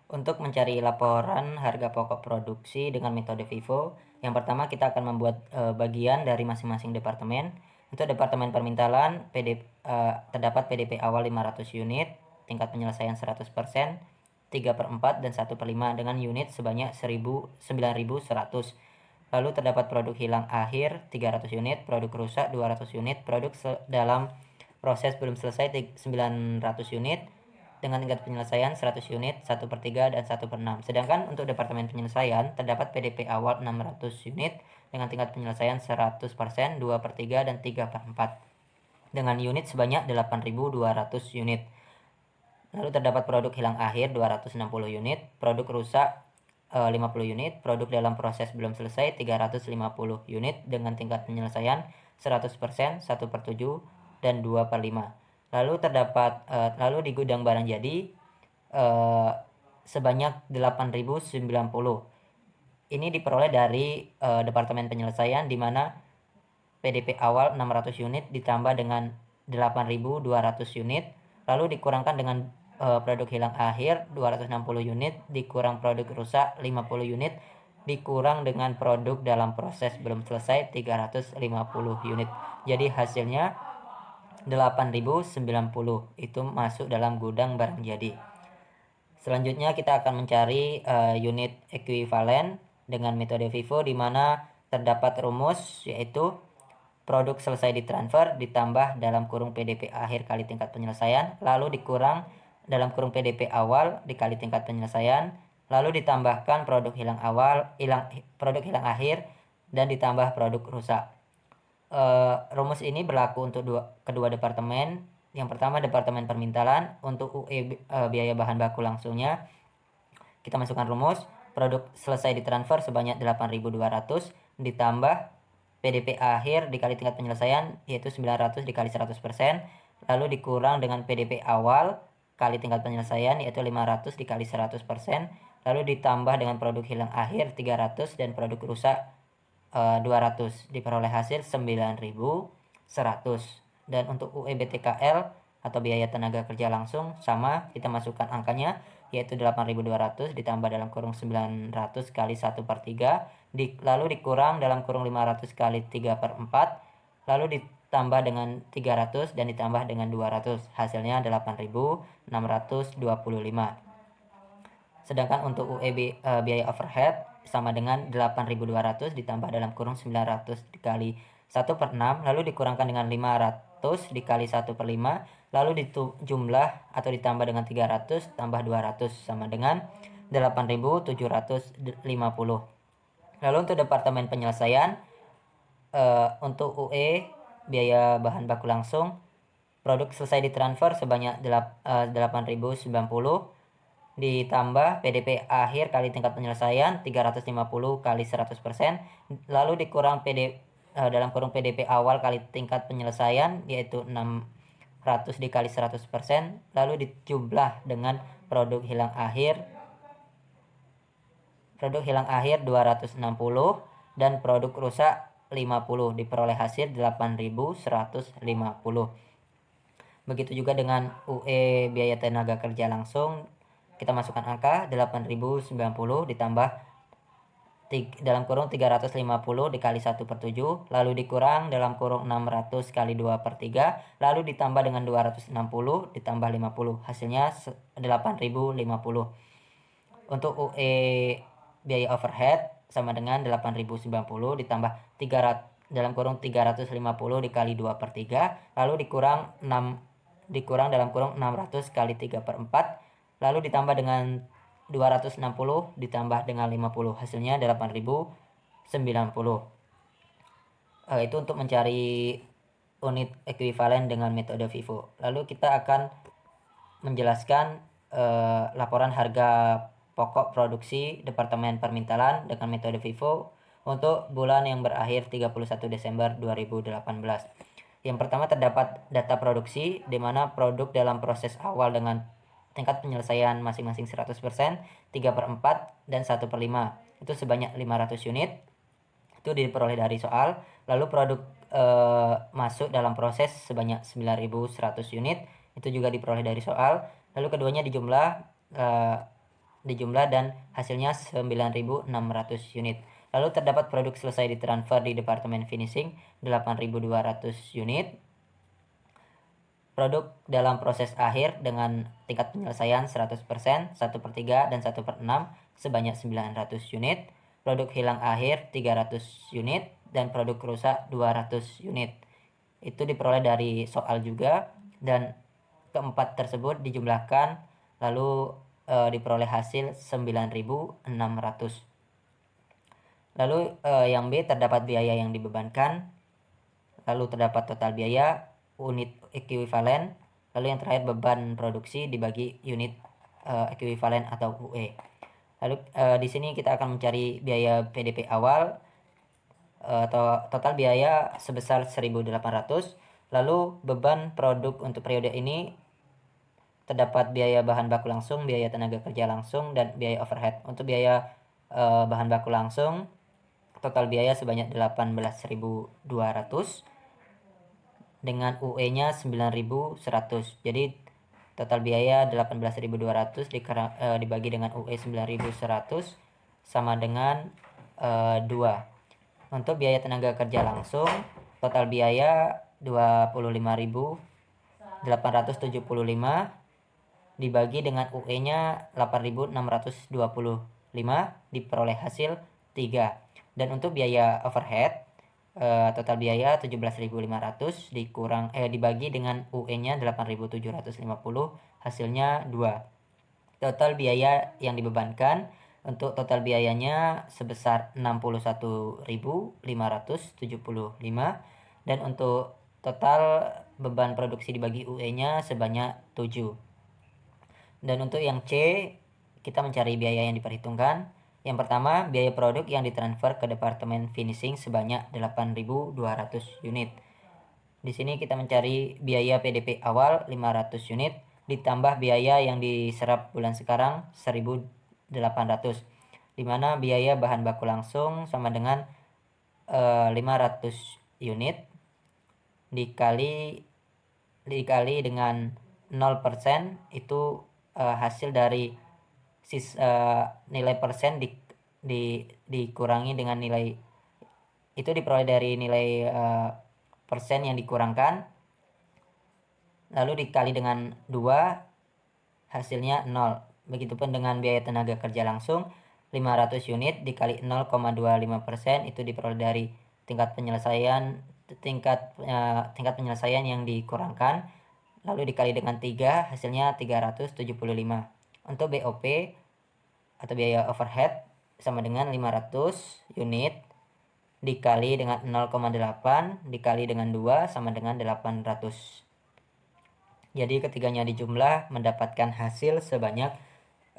Untuk mencari laporan harga pokok produksi dengan metode FIFO, yang pertama kita akan membuat bagian dari masing-masing departemen. Untuk departemen permintalan, terdapat PDP awal 500 unit, tingkat penyelesaian 100%, 3/4 dan 1/5 dengan unit sebanyak 9.100. Lalu terdapat produk hilang akhir 300 unit, produk rusak 200 unit, produk dalam proses belum selesai 900 unit, dengan tingkat penyelesaian 100 unit, 1/3 dan 1/6. Sedangkan untuk departemen penyelesaian terdapat PDP awal 600 unit dengan tingkat penyelesaian 100%, 2/3 dan 3/4 dengan unit sebanyak 8.200 unit. Lalu terdapat produk hilang akhir 260 unit, produk rusak 50 unit, produk dalam proses belum selesai 350 unit dengan tingkat penyelesaian 100%, 1/7 dan 2/5. Lalu di gudang barang jadi sebanyak 8.090. Ini diperoleh dari departemen penyelesaian, di mana PDP awal 600 unit ditambah dengan 8.200 unit, lalu dikurangkan dengan produk hilang akhir 260 unit, dikurang produk rusak 50 unit, dikurang dengan produk dalam proses belum selesai 350 unit. Jadi hasilnya 8.090 itu masuk dalam gudang barang jadi. Selanjutnya kita akan mencari unit ekuivalen dengan metode FIFO, di mana terdapat rumus yaitu produk selesai ditransfer ditambah dalam kurung PDP akhir kali tingkat penyelesaian, lalu dikurang dalam kurung PDP awal dikali tingkat penyelesaian, lalu ditambahkan produk hilang akhir dan ditambah produk rusak. Rumus ini berlaku untuk kedua departemen. Yang pertama departemen permintalan, untuk UE biaya bahan baku langsungnya kita masukkan rumus produk selesai ditransfer sebanyak 8.200 ditambah PDP akhir dikali tingkat penyelesaian yaitu 900 dikali 100%, lalu dikurang dengan PDP awal kali tingkat penyelesaian yaitu 500 dikali 100%, lalu ditambah dengan produk hilang akhir 300 dan produk rusak 200, diperoleh hasil 9.100. Dan untuk UEBTKL atau biaya tenaga kerja langsung sama, kita masukkan angkanya yaitu 8.200 ditambah dalam kurung 900 kali 1/3, lalu dikurang dalam kurung 500 kali 3/4, lalu ditambah dengan 300 dan ditambah dengan 200, hasilnya 8.625. Sedangkan untuk biaya overhead sama dengan 8.200 ditambah dalam kurung 900 dikali 1/6, lalu dikurangkan dengan 500 dikali 1/5, lalu jumlah atau ditambah dengan 300 tambah 200 sama dengan 8.750. Lalu untuk departemen penyelesaian, untuk UE biaya bahan baku langsung, produk selesai ditransfer sebanyak 8.090 ditambah PDP akhir kali tingkat penyelesaian 350 kali 100%, lalu dikurang dalam kurung PDP awal kali tingkat penyelesaian yaitu 600 dikali 100%, lalu dijumlah dengan produk hilang akhir 260 dan produk rusak 50, diperoleh hasil 8.150. Begitu juga dengan UE biaya tenaga kerja langsung, kita masukkan angka 8.090 ditambah dalam kurung 350 dikali 1/7, lalu dikurang dalam kurung 600 kali 2/3, lalu ditambah dengan 260 ditambah 50, hasilnya 8.050. Untuk UE biaya overhead sama dengan 8.090 ditambah 300 dalam kurung 350 dikali 2/3, lalu dikurang dalam kurung 600 kali 3/4, lalu ditambah dengan 260 ditambah dengan 50, hasilnya 8.090. Itu untuk mencari unit ekuivalen dengan metode FIFO. Lalu kita akan menjelaskan laporan harga pokok produksi departemen permintalan dengan metode FIFO untuk bulan yang berakhir 31 Desember 2018. Yang pertama terdapat data produksi, di mana produk dalam proses awal dengan tingkat penyelesaian masing-masing 100%, 3/4 dan 1/5 itu sebanyak 500 unit, itu diperoleh dari soal. Lalu produk masuk dalam proses sebanyak 9.100 unit, itu juga diperoleh dari soal. Lalu keduanya dijumlah dijumlah dan hasilnya 9.600 unit. Lalu terdapat produk selesai ditransfer di departemen finishing 8.200 unit. Produk dalam proses akhir dengan tingkat penyelesaian 100%, 1/3 dan 1/6 sebanyak 900 unit. Produk hilang akhir 300 unit dan produk rusak 200 unit. Itu diperoleh dari soal juga, dan keempat tersebut dijumlahkan lalu diperoleh hasil 9.600. Lalu yang B, terdapat biaya yang dibebankan, lalu terdapat total biaya, unit ekuivalen, lalu yang terakhir beban produksi dibagi unit ekuivalen atau UE. Lalu di sini kita akan mencari biaya PDP awal atau total biaya sebesar 1.800. Lalu beban produk untuk periode ini terdapat biaya bahan baku langsung, biaya tenaga kerja langsung, dan biaya overhead. Untuk biaya bahan baku langsung, total biaya sebanyak 18.200 dengan UE-nya 9.100. Jadi total biaya 18.200 dibagi dengan UE 9.100 sama dengan 2. Untuk biaya tenaga kerja langsung, total biaya 25.875 dibagi dengan UE-nya 8.625 diperoleh hasil 3. Dan untuk biaya overhead, total biaya 17.500 dibagi dengan UE-nya 8.750 hasilnya 2. Total biaya yang dibebankan, untuk total biayanya sebesar 61.575 dan untuk total beban produksi dibagi UE-nya sebanyak 7. Dan untuk yang C, kita mencari biaya yang diperhitungkan. Yang pertama, biaya produk yang ditransfer ke departemen finishing sebanyak 8.200 unit. Di sini kita mencari biaya PDP awal 500 unit ditambah biaya yang diserap bulan sekarang 1.800, di mana biaya bahan baku langsung sama dengan 500 unit dikali dengan 0%, itu hasil dari nilai persen dikurangi dengan nilai itu diperoleh dari nilai persen yang dikurangkan, lalu dikali dengan 2, hasilnya 0. Begitupun dengan biaya tenaga kerja langsung 500 unit dikali 0,25%, itu diperoleh dari tingkat penyelesaian yang dikurangkan, lalu dikali dengan 3, hasilnya 375. Untuk BOP atau biaya overhead sama dengan 500 unit dikali dengan 0,8 dikali dengan 2 sama dengan 800. Jadi ketiganya dijumlah mendapatkan hasil sebanyak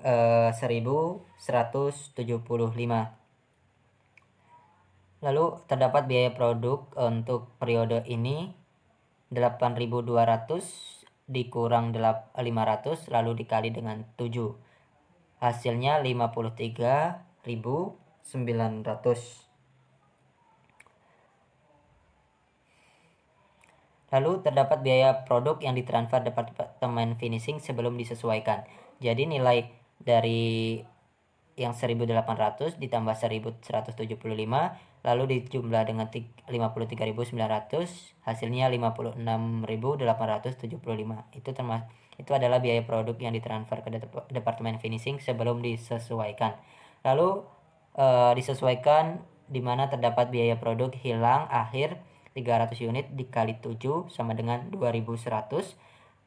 1.175. Lalu terdapat biaya produk untuk periode ini 8.200 dikurang 500 lalu dikali dengan 7. Hasilnya 53.900. Lalu terdapat biaya produk yang ditransfer departemen finishing sebelum disesuaikan. Jadi nilai dari yang 1.800 ditambah 1.175 lalu dijumlah dengan 53.900, hasilnya 56.875. Itu adalah biaya produk yang ditransfer ke departemen finishing sebelum disesuaikan. Lalu disesuaikan di mana terdapat biaya produk hilang akhir 300 unit dikali 7 sama dengan 2.100.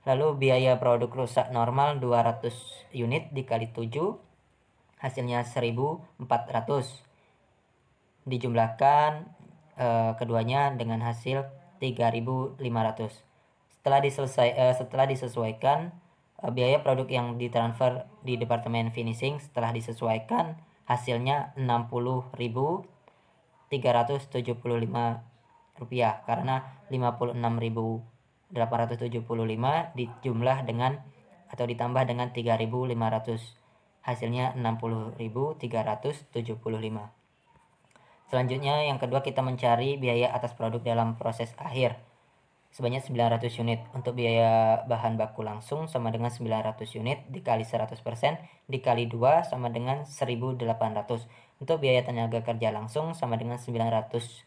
Lalu biaya produk rusak normal 200 unit dikali 7, hasilnya 1.400. Dijumlahkan keduanya dengan hasil 3.500. Setelah disesuaikan, biaya produk yang ditransfer di departemen finishing setelah disesuaikan hasilnya 60.375 rupiah, karena 56.875 dijumlah dengan atau ditambah dengan 3.500, hasilnya 60.375. Selanjutnya yang kedua, kita mencari biaya atas produk dalam proses akhir. sebanyak 900 unit. Untuk biaya bahan baku langsung sama dengan 900 unit dikali 100% dikali 2 sama dengan 1.800. Untuk biaya tenaga kerja langsung sama dengan 900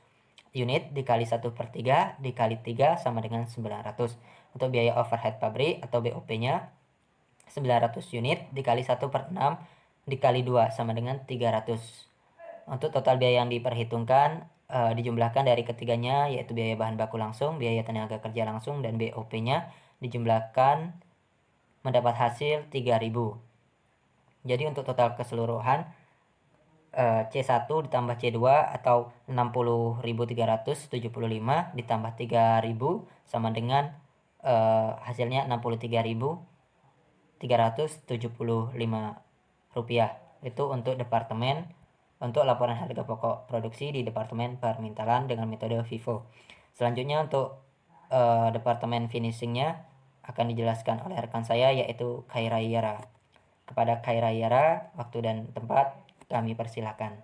unit dikali 1/3 dikali 3 sama dengan 900. Untuk biaya overhead pabrik atau BOP-nya 900 unit dikali 1/6 dikali 2 sama dengan 300. Untuk total biaya yang diperhitungkan dijumlahkan dari ketiganya, yaitu biaya bahan baku langsung, biaya tenaga kerja langsung, dan BOP-nya dijumlahkan mendapat hasil 3.000. Jadi untuk total keseluruhan C1 ditambah C2 atau 60.375 ditambah 3.000 sama dengan hasilnya 63.375 rupiah. Itu untuk untuk laporan harga pokok produksi di Departemen Permintalan dengan metode FIFO. Selanjutnya untuk Departemen Finishingnya akan dijelaskan oleh rekan saya, yaitu Khaira Yara. Kepada Khaira Yara, waktu dan tempat kami persilahkan.